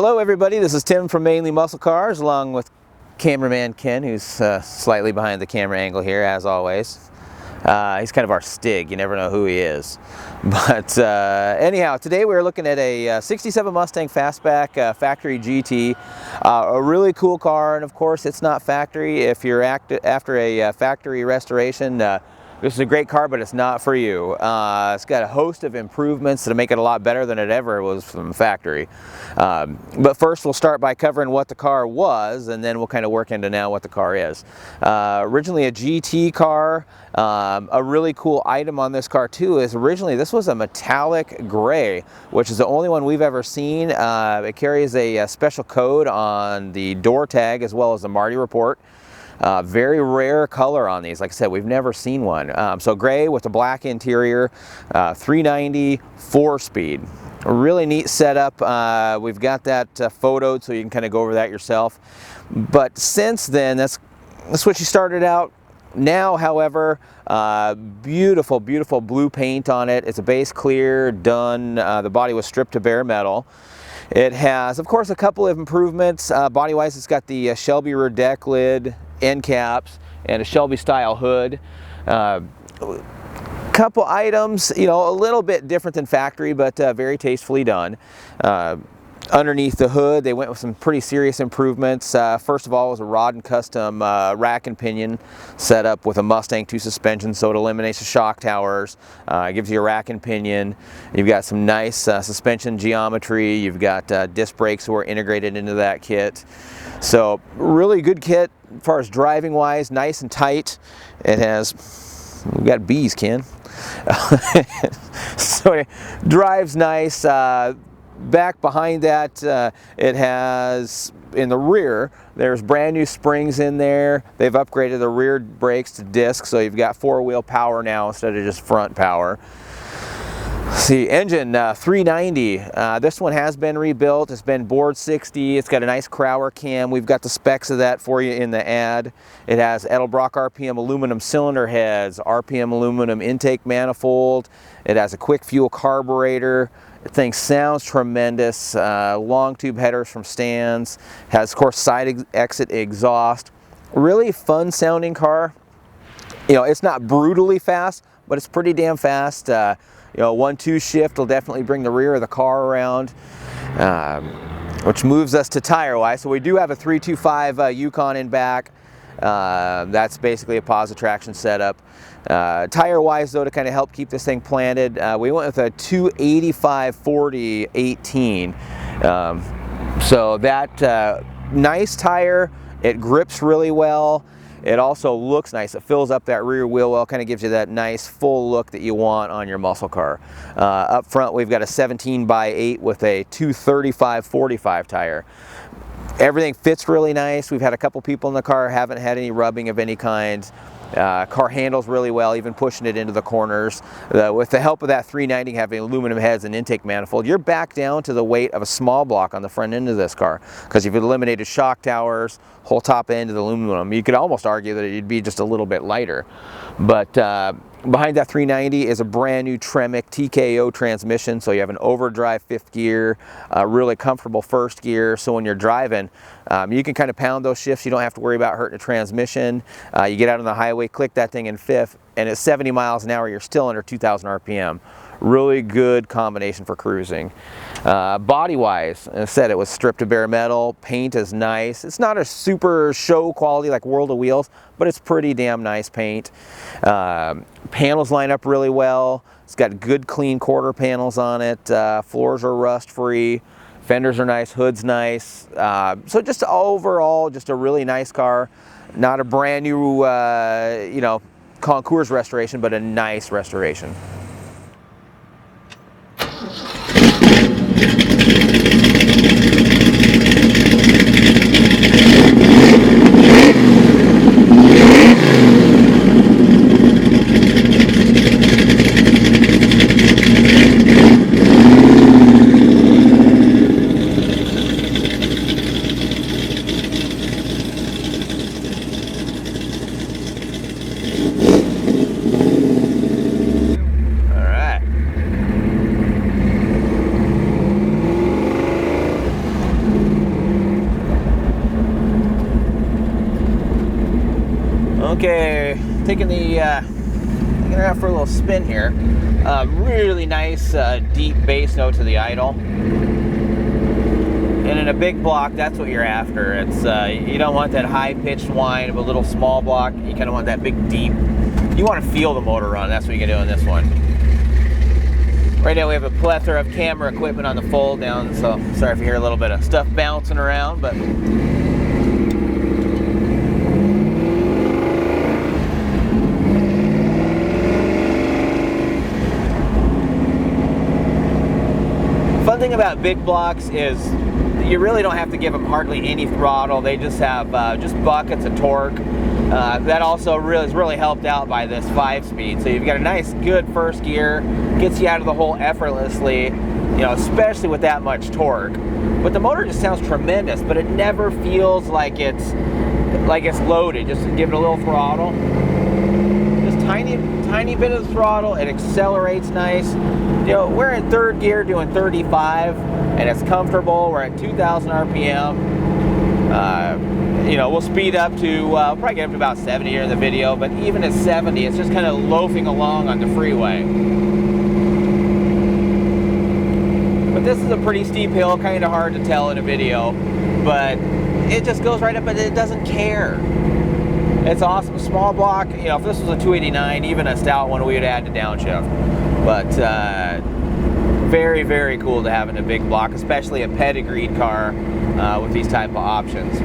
Hello everybody, this is Tim from Mainly Muscle Cars along with cameraman Ken, who's slightly behind the camera angle here as always. He's kind of our Stig, you never know who he is. But anyhow, today we're looking at a 67 Mustang Fastback factory GT. A really cool car, and of course it's not factory. If you're after a factory restoration, this is a great car, but it's not for you. It's got a host of improvements to make it a lot better than it ever was from the factory. But first we'll start by covering what the car was, and then we'll kind of work into now what the car is. Originally a GT car. A really cool item on this car too is originally this was a metallic gray, which is the only one we've ever seen. It carries a special code on the door tag as well as the Marty report. Very rare color on these. Like I said, we've never seen one. So gray with a black interior, 390 4-speed. A really neat setup. We've got that photoed so you can kind of go over that yourself. But since then, that's what she started out. Now, however, beautiful, beautiful blue paint on it. It's a base clear, done. The body was stripped to bare metal. It has, of course, a couple of improvements. Body-wise, it's got the Shelby rear deck lid, end caps, and a Shelby style hood. Couple items, you know, a little bit different than factory, but very tastefully done. Underneath the hood, they went with some pretty serious improvements. First of all, it was a rod and custom rack and pinion setup with a Mustang 2 suspension, so it eliminates the shock towers. It gives you a rack and pinion. You've got some nice suspension geometry. You've got disc brakes that were integrated into that kit. So really good kit as far as driving wise, nice and tight. It has, we've got bees, Ken. So it drives nice. Back behind that, it has, in the rear, there's brand new springs in there. They've upgraded the rear brakes to disc, so you've got 4-wheel power now instead of just front power. See, engine 390. This one has been rebuilt. It's been bored 60. It's got a nice Crowler cam. We've got the specs of that for you in the ad. It has Edelbrock RPM aluminum cylinder heads, RPM aluminum intake manifold. It has a quick fuel carburetor. The thing sounds tremendous. Long tube headers from stands. Has, of course, side exit exhaust. Really fun sounding car. You know, it's not brutally fast, but it's pretty damn fast. You know, 1-2 shift will definitely bring the rear of the car around, which moves us to tire wise. So we do have a 325 Yukon in back. That's basically a positive traction setup. Tire wise though, to kind of help keep this thing planted, we went with a 285/40 18. So that nice tire, it grips really well. It also looks nice. It fills up that rear wheel well, kind of gives you that nice full look that you want on your muscle car. Up front, we've got a 17/8 with a 235/45 tire. Everything fits really nice. We've had a couple people in the car, haven't had any rubbing of any kind. Car handles really well, even pushing it into the corners. With the help of that 390 having aluminum heads and intake manifold, you're back down to the weight of a small block on the front end of this car, because you've eliminated shock towers, whole top end of the aluminum. You could almost argue that it'd be just a little bit lighter. But behind that 390 is a brand new Tremec TKO transmission, so you have an overdrive 5th gear, really comfortable 1st gear, so when you're driving, you can kind of pound those shifts. You don't have to worry about hurting the transmission. You get out on the highway, click that thing in 5th, and at 70 miles an hour, you're still under 2,000 RPM. Really good combination for cruising. Body-wise, as I said, it was stripped to bare metal. Paint is nice. It's not a super show quality like World of Wheels, but it's pretty damn nice paint. Panels line up really well. It's got good clean quarter panels on it. Floors are rust-free. Fenders are nice. Hood's nice. So just overall, just a really nice car. Not a brand new, you know, concours restoration, but a nice restoration. Okay, taking her out for a little spin here. Really nice deep bass note to the idle. And in a big block, that's what you're after. It's you don't want that high-pitched whine of a little small block. You kind of want that big deep. You want to feel the motor run. That's what you can do in this one. Right now we have a plethora of camera equipment on the fold down, so sorry if you hear a little bit of stuff bouncing around, but fun thing about big blocks is you really don't have to give them hardly any throttle. They just have just buckets of torque. That also is really helped out by this 5-speed. So you've got a nice, good first gear, gets you out of the hole effortlessly, you know, especially with that much torque. But the motor just sounds tremendous, but it never feels like it's loaded. Just give it a little throttle, just tiny bit of throttle. It accelerates nice. You know, we're in third gear doing 35, and it's comfortable. We're at 2,000 RPM. You know, we'll speed up to, probably get up to about 70 here in the video, but even at 70, it's just kind of loafing along on the freeway. But this is a pretty steep hill, kind of hard to tell in a video, but it just goes right up and it doesn't care. It's awesome. Small block, you know, if this was a 289, even a stout one, we would add to downshift. But very, very cool to have in a big block, especially a pedigreed car with these type of options.